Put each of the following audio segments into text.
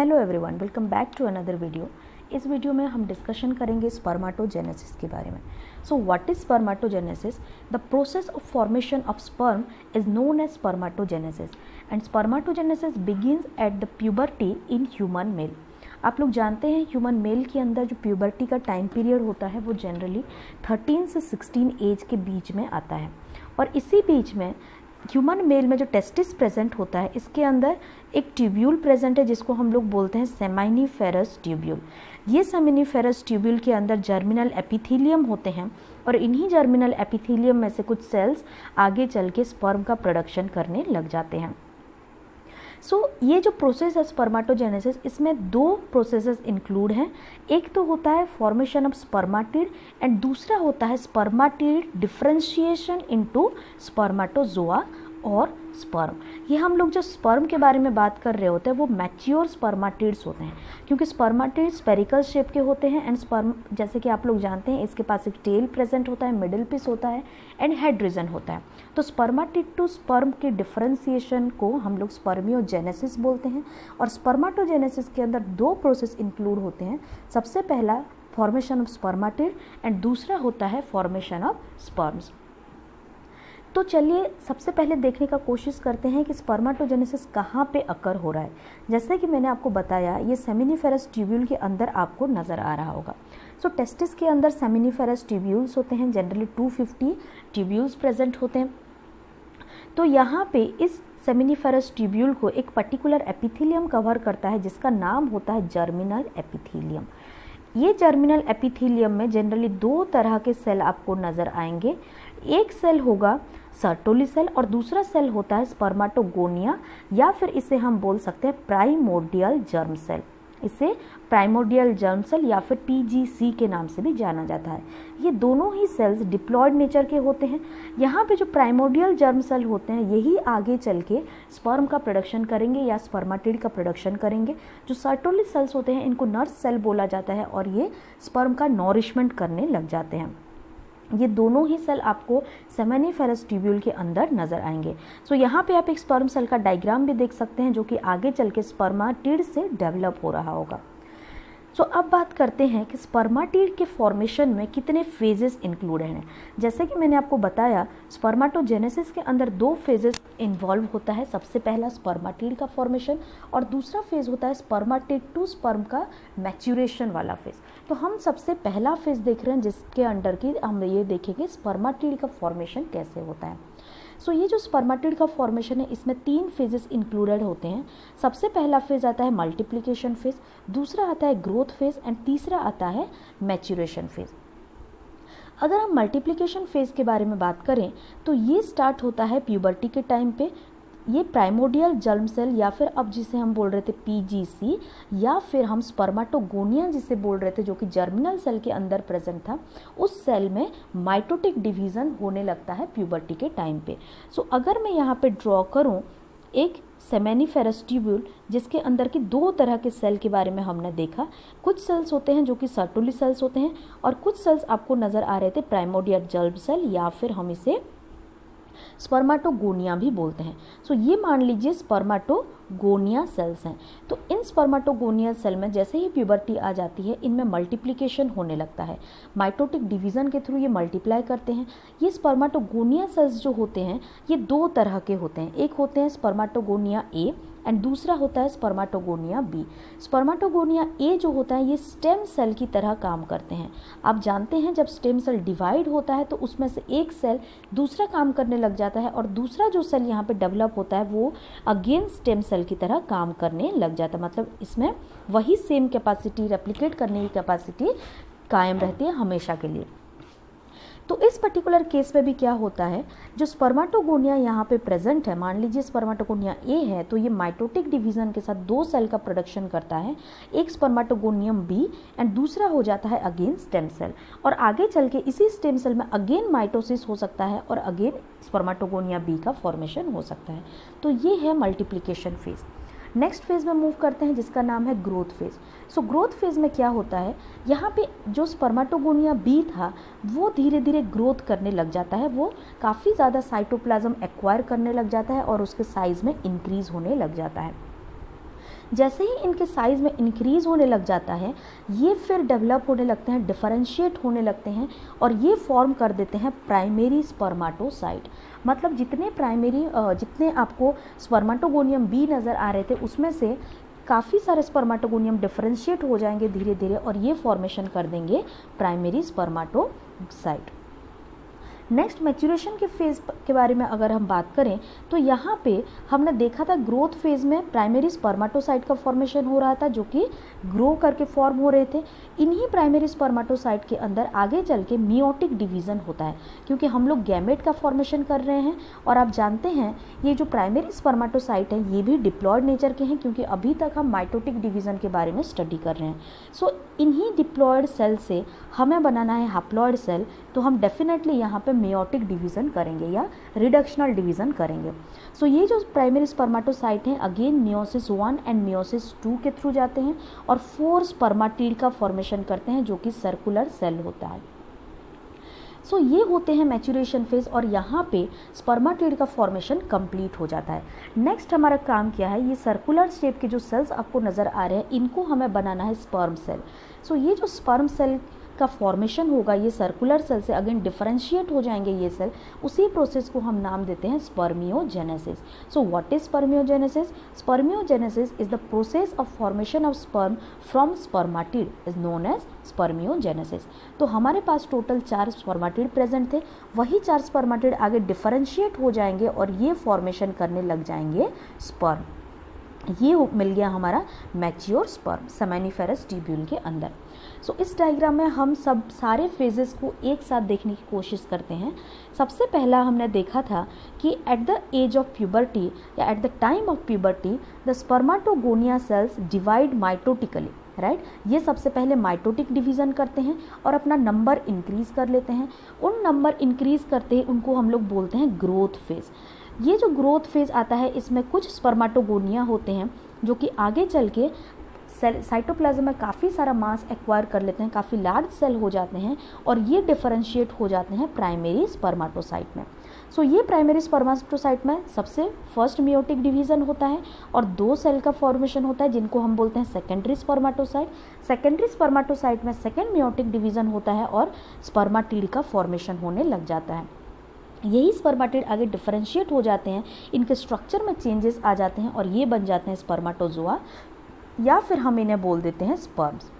Hello everyone, welcome back to another video. इस वीडियो में हम डिस्कशन करेंगे स्पर्माटोजेनेसिस के बारे में। So what is spermatogenesis? The process of formation of sperm is known as spermatogenesis and spermatogenesis begins at the puberty in human male. आप लोग जानते हैं ह्यूमन मेल के अंदर जो प्यूबर्टी का टाइम पीरियड होता है वो जनरली 13 से 16 एज के बीच में आता है, और इसी बीच में ह्यूमन मेल में जो टेस्टिस प्रेजेंट होता है इसके अंदर एक ट्यूब्यूल प्रेजेंट है जिसको हम लोग बोलते हैं सेमिनिफेरस ट्यूब्यूल। ये सेमिनिफेरस ट्यूब्यूल के अंदर जर्मिनल एपिथेलियम होते हैं, और इन्हीं जर्मिनल एपिथेलियम में से कुछ सेल्स आगे चल के स्पर्म का प्रोडक्शन करने लग जाते हैं। ये जो प्रोसेस है स्पर्माटोजेनेसिस, इसमें दो प्रोसेसेस इंक्लूड हैं। एक तो होता है फॉर्मेशन ऑफ स्पर्माटिड एंड दूसरा होता है स्पर्माटिड डिफरेंशिएशन इनटू स्पर्माटोजोआ और स्पर्म। ये हम लोग जो स्पर्म के बारे में बात कर रहे होते हैं वो मैच्योर स्पर्माटिड्स होते हैं, क्योंकि स्पर्माटिड स्पेरिकल शेप के होते हैं एंड स्पर्म, जैसे कि आप लोग जानते हैं, इसके पास एक टेल प्रेजेंट होता है, मिडिल पीस होता है एंड हेड रीजन होता है। तो स्पर्माटिड टू स्पर्म के डिफरेंशिएशन को हम लोग स्पर्मियोजेनेसिस बोलते हैं। और स्पर्माटोजेनेसिस के अंदर दो प्रोसेस इंक्लूड होते हैं। सबसे पहला फॉर्मेशन ऑफ स्पर्माटिड एंड दूसरा होता है फॉर्मेशन ऑफ स्पर्म्स। तो चलिए सबसे पहले देखने का कोशिश करते हैं कि स्पर्माटोजेनेसिस कहाँ पे अकर हो रहा है। जैसे कि मैंने आपको बताया, ये सेमिनिफेरस ट्यूब्यूल के अंदर आपको नज़र आ रहा होगा। टेस्टिस के अंदर सेमिनिफेरस ट्यूब्यूल्स होते हैं, जनरली 250 ट्यूब्यूल्स प्रेजेंट होते हैं। तो यहाँ पे इस सेमिनिफेरस ट्यूब्यूल को एक पर्टिकुलर एपिथेलियम कवर करता है जिसका नाम होता है जर्मिनल एपिथेलियम। ये जर्मिनल एपिथेलियम में जनरली दो तरह के सेल आपको नज़र आएंगे। एक सेल होगा सर्टोली सेल और दूसरा सेल होता है स्पर्माटोगोनिया, या फिर इसे हम बोल सकते हैं प्राइमोर्डियल जर्म सेल। इसे प्राइमोर्डियल जर्म सेल या फिर PGC के नाम से भी जाना जाता है। ये दोनों ही सेल्स डिप्लॉयड नेचर के होते हैं। यहाँ पे जो प्राइमोर्डियल जर्म सेल होते हैं यही आगे चल के स्पर्म का प्रोडक्शन करेंगे या स्पर्माटिड का प्रोडक्शन करेंगे। जो सर्टोली सेल्स होते हैं इनको नर्स सेल बोला जाता है और ये स्पर्म का नॉरिशमेंट करने लग जाते हैं। ये दोनों ही सेल आपको सेमिनिफेरस ट्यूब्यूल के अंदर नजर आएंगे। यहाँ पे आप एक स्पर्म सेल का डायग्राम भी देख सकते हैं जो कि आगे चल के स्पर्माटिड से डेवलप हो रहा होगा। अब बात करते हैं कि स्पर्माटिड के फॉर्मेशन में कितने फेजेस इंक्लूड हैं। जैसे कि मैंने आपको बताया, स्पर्माटोजेनेसिस के अंदर दो फेजेस इन्वॉल्व होता है। सबसे पहला स्पर्माटिड का फॉर्मेशन और दूसरा फेज होता है स्पर्माटिड टू स्पर्म का मैच्यूरेशन वाला फेज। तो हम सबसे पहला फेज देख रहे हैं जिसके अंडर की हम ये देखेंगे स्पर्माटिड का फॉर्मेशन कैसे होता है। ये जो स्पर्माटिड का फॉर्मेशन है इसमें 3 फेजेस इंक्लूडेड होते हैं। सबसे पहला फेज आता है मल्टीप्लिकेशन फेज, दूसरा आता है ग्रोथ फेज एंड तीसरा आता है मैच्यूरेशन फेज। अगर हम मल्टीप्लिकेशन फेज के बारे में बात करें तो ये स्टार्ट होता है प्यूबर्टी के टाइम पे। ये प्राइमोर्डियल जर्म सेल या फिर अब जिसे हम बोल रहे थे PGC या फिर हम स्पर्माटोगोनिया जिसे बोल रहे थे जो कि जर्मिनल सेल के अंदर प्रेजेंट था, उस सेल में माइटोटिक डिवीज़न होने लगता है प्यूबर्टी के टाइम पे। अगर मैं यहाँ पे ड्रॉ करूँ एक सेमिनिफेरस ट्यूब्यूल जिसके अंदर की दो तरह के सेल के बारे में हमने देखा। कुछ सेल्स होते हैं जो कि सर्टोली सेल्स होते हैं और कुछ सेल्स आपको नज़र आ रहे थे प्राइमोर्डियल जर्म सेल या फिर हम इसे स्पर्माटोगोनिया भी बोलते हैं। ये मान लीजिए स्पर्माटोगोनिया सेल्स हैं। तो इन स्पर्माटोगोनिया सेल में जैसे ही प्यूबर्टी आ जाती है इनमें मल्टीप्लिकेशन होने लगता है। माइटोटिक डिवीज़न के थ्रू ये मल्टीप्लाई करते हैं। ये स्पर्माटोगोनिया सेल्स जो होते हैं ये दो तरह के होते हैं। एक होते हैं स्पर्माटोगोनिया A एंड दूसरा होता है स्पर्माटोगोनिया B। स्पर्माटोगोनिया A जो होता है ये स्टेम सेल की तरह काम करते हैं। आप जानते हैं जब स्टेम सेल डिवाइड होता है तो उसमें से एक सेल दूसरा काम करने लग जाता है और दूसरा जो सेल यहाँ पे डेवलप होता है वो अगेन स्टेम सेल की तरह काम करने लग जाता है। मतलब इसमें वही सेम कैपेसिटी, रेप्लिकेट करने की कैपेसिटी कायम रहती है हमेशा के लिए। तो इस पर्टिकुलर केस में भी क्या होता है, जो स्पर्माटोगोनिया यहाँ पे प्रेजेंट है, मान लीजिए स्पर्माटोगोनिया A है तो ये माइटोटिक डिवीज़न के साथ दो सेल का प्रोडक्शन करता है, एक स्पर्माटोगोनियम B एंड दूसरा हो जाता है अगेन स्टेम सेल। और आगे चल के इसी स्टेम सेल में अगेन माइटोसिस हो सकता है और अगेन स्पर्माटोगोनिया B का फॉर्मेशन हो सकता है। तो ये है मल्टीप्लिकेशन फेज। नेक्स्ट फेज में मूव करते हैं जिसका नाम है ग्रोथ फेज। ग्रोथ फेज में क्या होता है, यहाँ पे जो स्पर्माटोगोनिया B था वो धीरे धीरे ग्रोथ करने लग जाता है। वो काफ़ी ज़्यादा साइटोप्लाज्म एक्वायर करने लग जाता है और उसके साइज में इंक्रीज होने लग जाता है। जैसे ही इनके साइज़ में इंक्रीज़ होने लग जाता है, ये फिर डेवलप होने लगते हैं, डिफरेंशिएट होने लगते हैं और ये फॉर्म कर देते हैं प्राइमरी स्पर्माटोसाइट। मतलब जितने आपको स्पर्माटोगोनियम बी नज़र आ रहे थे उसमें से काफ़ी सारे स्पर्माटोगोनियम डिफरेंशिएट हो जाएंगे धीरे धीरे और ये फॉर्मेशन कर देंगे प्राइमरी स्पर्माटोसाइट। नेक्स्ट मैच्यूरेशन के फेज़ के बारे में अगर हम बात करें तो यहाँ पे हमने देखा था ग्रोथ फेज़ में प्राइमरी स्पर्माटोसाइट का फॉर्मेशन हो रहा था जो कि ग्रो करके फॉर्म हो रहे थे। इन्हीं प्राइमरी स्पर्माटोसाइट के अंदर आगे चल के मियोटिक डिवीज़न होता है क्योंकि हम लोग गैमेट का फॉर्मेशन कर रहे हैं और आप जानते हैं ये जो प्राइमरी स्पर्माटोसाइट है ये भी डिप्लॉयड नेचर के हैं क्योंकि अभी तक हम माइटोटिक डिवीज़न के बारे में स्टडी कर रहे हैं। सो इन्हीं डिप्लॉयड सेल से हमें बनाना है हैप्लॉयड सेल, तो हम डेफिनेटली यहाँ पे मेयोटिक डिवीज़न करेंगे या रिडक्शनल डिवीज़न करेंगे। सो ये जो प्राइमरी स्पर्माटोसाइट हैं अगेन मियोसिस 1 एंड मियोसिस 2 के थ्रू जाते हैं और 4 स्पर्माटिड का फॉर्मेशन करते हैं जो कि सर्कुलर सेल होता है। सो ये होते हैं मैच्यूरेशन फेज और यहाँ पे स्पर्माटिड का फॉर्मेशन कंप्लीट हो जाता है। नेक्स्ट हमारा काम क्या है, ये सर्कुलर शेप के जो सेल्स आपको नज़र आ रहे हैं इनको हमें बनाना है स्पर्म सेल। सो ये जो स्पर्म सेल का फॉर्मेशन होगा ये सर्कुलर सेल से अगेन डिफरेंशिएट हो जाएंगे ये सेल, उसी प्रोसेस को हम नाम देते हैं spermiogenesis. So what is spermiogenesis? Spermiogenesis is the process of formation of sperm from spermatid is known as spermiogenesis. तो हमारे पास टोटल 4 स्पर्माटिड प्रेजेंट थे, वही 4 स्पर्माटिड आगे डिफरेंशिएट हो जाएंगे और ये फॉर्मेशन करने लग जाएंगे स्पर्म। ये मिल गया हमारा मैच्योर स्पर्म सेमेनिफेरस ट्यूब्यूल के अंदर। सो इस डायग्राम में हम सारे फेजेस को एक साथ देखने की कोशिश करते हैं। सबसे पहला हमने देखा था कि at the age of puberty या at the time of puberty the spermatogonia cells divide mitotically, right. ये सबसे पहले माइटोटिक डिवीज़न करते हैं और अपना नंबर इंक्रीज़ कर लेते हैं। उन नंबर इंक्रीज़ करते हैं उनको हम लोग बोलते हैं ग्रोथ फेज़। ये जो ग्रोथ फेज़ आता है इसमें कुछ स्पर्माटोगोनिया होते हैं जो कि आगे चल के साइटोप्लाज्म में काफ़ी सारा मास एक्वायर कर लेते हैं, काफ़ी लार्ज सेल हो जाते हैं और ये डिफरेंशिएट हो जाते हैं प्राइमरी स्पर्माटोसाइट में। सो ये प्राइमरी स्पर्माटोसाइट में सबसे फर्स्ट मियोटिक डिवीज़न होता है और 2 सेल का फॉर्मेशन होता है जिनको हम बोलते हैं सेकेंडरी स्पर्माटोसाइट। सेकेंडरी स्पर्माटोसाइट में सेकेंड मियोटिक डिवीज़न होता है और स्पर्माटिड का फॉर्मेशन होने लग जाता है। यही स्पर्माटिड आगे डिफरेंशिएट हो जाते हैं, इनके स्ट्रक्चर में चेंजेस आ जाते हैं और ये बन जाते हैं स्पर्माटोजोआ या फिर हम इन्हें बोल देते हैं स्पर्म्स।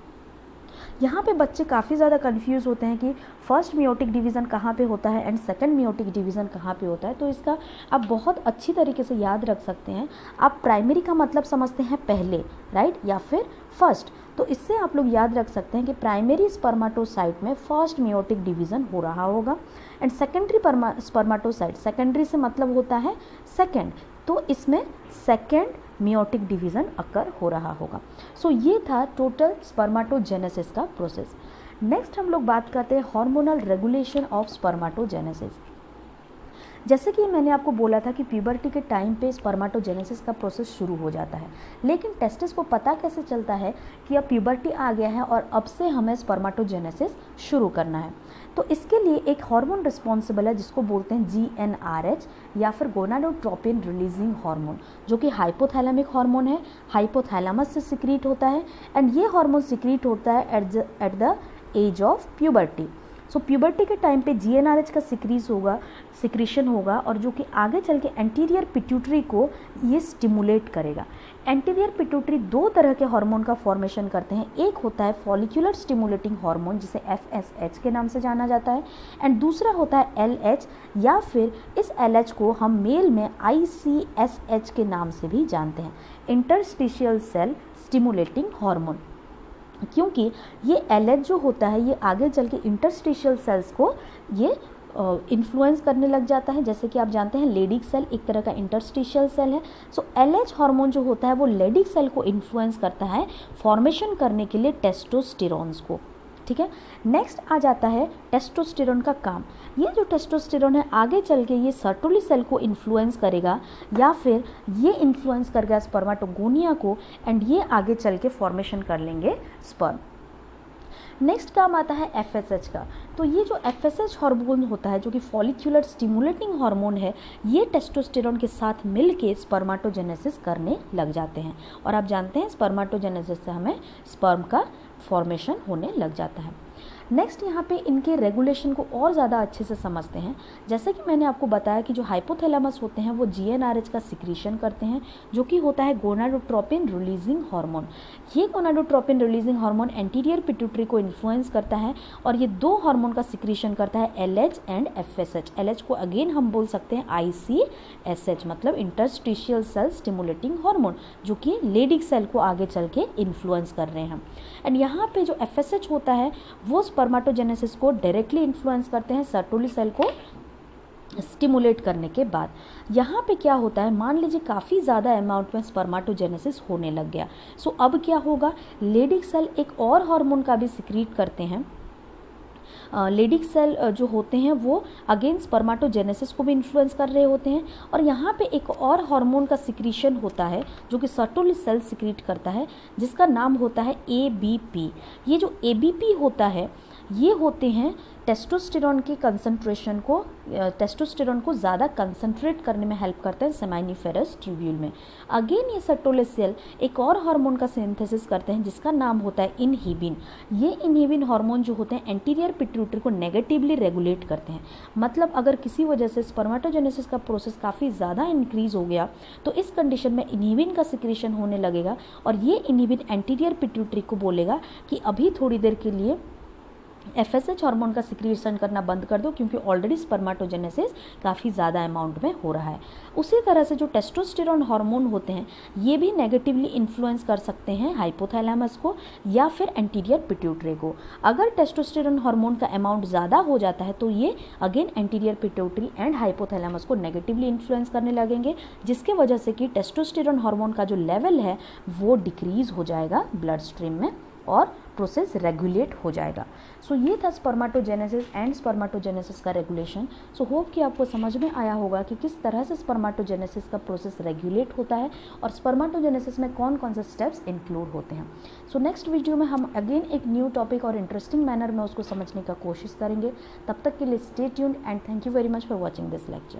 यहाँ पे बच्चे काफ़ी ज़्यादा कंफ्यूज होते हैं कि फर्स्ट मियोटिक डिवीज़न कहाँ पे होता है एंड सेकंड मियोटिक डिवीज़न कहाँ पे होता है। तो इसका आप बहुत अच्छी तरीके से याद रख सकते हैं। आप प्राइमरी का मतलब समझते हैं पहले, राइट, या फिर फर्स्ट। तो इससे आप लोग याद रख सकते हैं कि प्राइमरी स्पर्माटोसाइट में फर्स्ट मियोटिक डिवीज़न हो रहा होगा एंड सेकेंडरी स्पर्माटोसाइट, सेकेंडरी से मतलब होता है सेकेंड, तो इसमें सेकेंड मियोटिक डिवीज़न अकर हो रहा होगा। सो ये था टोटल स्पर्माटोजेनेसिस का प्रोसेस। नेक्स्ट हम लोग बात करते हैं हार्मोनल रेगुलेशन ऑफ स्पर्माटोजेनेसिस। जैसे कि मैंने आपको बोला था कि प्यूबर्टी के टाइम पे स्पर्माटोजेनेसिस का प्रोसेस शुरू हो जाता है, लेकिन टेस्टिस को पता कैसे चलता है कि अब प्यूबर्टी आ गया है और अब से हमें स्पर्माटोजेनेसिस शुरू करना है। तो इसके लिए एक हार्मोन रिस्पॉन्सिबल है जिसको बोलते हैं GnRH या फिर गोनाडोट्रोपिन रिलीजिंग हार्मोन, जो कि हाइपोथैलेमिक हार्मोन है, हाइपोथैलेमस से सिक्रीट होता है एंड ये हार्मोन सिक्रीट होता है at the age of puberty. So puberty के टाइम पे GnRH का सिक्रीशन होगा और जो कि आगे चल के एंटीरियर पिट्यूटरी को ये स्टिमुलेट करेगा। एंटीरियर पिट्यूटरी 2 तरह के हार्मोन का फॉर्मेशन करते हैं, एक होता है फॉलिक्यूलर स्टिमुलेटिंग हार्मोन जिसे FSH के नाम से जाना जाता है एंड दूसरा होता है LH या फिर इस LH को हम मेल में ICSH के नाम से भी जानते हैं, इंटरस्टिशियल सेल स्टिमुलेटिंग हार्मोन। क्योंकि ये LH जो होता है ये आगे चल के इंटरस्टिशियल सेल्स को ये इन्फ्लुएंस करने लग जाता है। जैसे कि आप जानते हैं लेडिक सेल एक तरह का इंटरस्टिशियल सेल है। सो LH हार्मोन जो होता है वो लेडिक सेल को इन्फ्लुएंस करता है फॉर्मेशन करने के लिए टेस्टोस्टेरोन्स को, ठीक है। नेक्स्ट आ जाता है टेस्टोस्टेरोन का काम। ये जो टेस्टोस्टेरोन है आगे चल के ये सर्टोली सेल को इन्फ्लुएंस करेगा या फिर ये इन्फ्लुएंस करेगा स्पर्माटोगोनिया को एंड ये आगे चल के फॉर्मेशन कर लेंगे स्पर्म। नेक्स्ट काम आता है FSH का। तो ये जो FSH हार्मोन होता है जो कि फॉलिक्यूलर स्टिमुलेटिंग हार्मोन है, ये टेस्टोस्टेरोन के साथ मिलके स्पर्माटोजेनेसिस करने लग जाते हैं। और आप जानते हैं स्पर्माटोजेनेसिस से हमें स्पर्म का फॉर्मेशन होने लग जाता है। नेक्स्ट यहाँ पे इनके रेगुलेशन को और ज़्यादा अच्छे से समझते हैं। जैसे कि मैंने आपको बताया कि जो हाइपोथैलेमस होते हैं वो GnRH का सिक्रीशन करते हैं, जो कि होता है गोनाडोट्रोपिन रिलीजिंग हार्मोन। ये gonadotropin releasing hormone anterior pituitary को इन्फ्लुएंस करता है और ये दो हार्मोन का सिक्रीशन करता है LH एंड FSH। LH को अगेन हम बोल सकते हैं ICSH, मतलब इंटरस्टिशियल सेल स्टिमुलेटिंग हार्मोन, जो कि लेडिक सेल को आगे चल के इन्फ्लुएंस कर रहे हैं। एंड यहाँ पे जो FSH होता है वो स्पर्माटोजेनेसिस को डायरेक्टली इन्फ्लुएंस करते हैं सर्टोली सेल को स्टिमुलेट करने के बाद। यहाँ पे क्या होता है, मान लीजिए काफ़ी ज़्यादा अमाउंट में स्पर्माटोजेनेसिस होने लग गया। सो अब क्या होगा, लेडिक सेल एक और हार्मोन का भी सिक्रीट करते हैं। लेडिक सेल जो होते हैं वो अगेन स्पर्माटोजेनेसिस को भी इन्फ्लुएंस कर रहे होते हैं। और यहाँ पे एक और हार्मोन का सिक्रीशन होता है जो कि सर्टोली सेल सिक्रीट करता है, जिसका नाम होता है ABP। ये जो ABP होता है ये होते हैं टेस्टोस्टेरोन के कंसंट्रेशन को, टेस्टोस्टेरोन को ज़्यादा कंसंट्रेट करने में हेल्प करते हैं सेमाइनिफेरस ट्यूब्यूल में। अगेन ये सर्टोली सेल एक और हार्मोन का सिंथेसिस करते हैं जिसका नाम होता है इनहिबिन। ये इनहिबिन हार्मोन जो होते हैं एंटीरियर पिट्यूटरी को नेगेटिवली रेगुलेट करते हैं। मतलब अगर किसी वजह से स्पर्माटोजेनेसिस का प्रोसेस काफ़ी ज़्यादा इंक्रीज हो गया तो इस कंडीशन में इनहिबिन का सिक्रीशन होने लगेगा और ये इनहिबिन एंटीरियर पिट्यूटरी को बोलेगा कि अभी थोड़ी देर के लिए FSH हार्मोन का सिक्रीशन करना बंद कर दो, क्योंकि ऑलरेडी स्पर्माटोजेनेसिस काफ़ी ज़्यादा अमाउंट में हो रहा है। उसी तरह से जो टेस्टोस्टेरोन हार्मोन होते हैं ये भी नेगेटिवली इन्फ्लुएंस कर सकते हैं हाइपोथैलेमस को या फिर एंटीरियर पिट्यूटरी को। अगर टेस्टोस्टेरोन हार्मोन का अमाउंट ज़्यादा हो जाता है तो ये again anterior pituitary and hypothalamus को नेगेटिवली इन्फ्लुएंस करने लगेंगे, जिसके वजह से कि टेस्टोस्टेरोन हार्मोन का जो लेवल है वो डिक्रीज हो जाएगा ब्लड स्ट्रीम में और प्रोसेस रेगुलेट हो जाएगा। सो ये था स्पर्माटोजेनेसिस एंड स्पर्माटोजेनेसिस का रेगुलेशन। सो होप कि आपको समझ में आया होगा कि किस तरह से स्पर्माटोजेनेसिस का प्रोसेस रेगुलेट होता है और स्पर्माटोजेनेसिस में कौन कौन से स्टेप्स इंक्लूड होते हैं। सो नेक्स्ट वीडियो में हम अगेन एक न्यू टॉपिक और इंटरेस्टिंग मैनर में उसको समझने का कोशिश करेंगे। तब तक के लिए stay tuned and thank you very much for watching this lecture.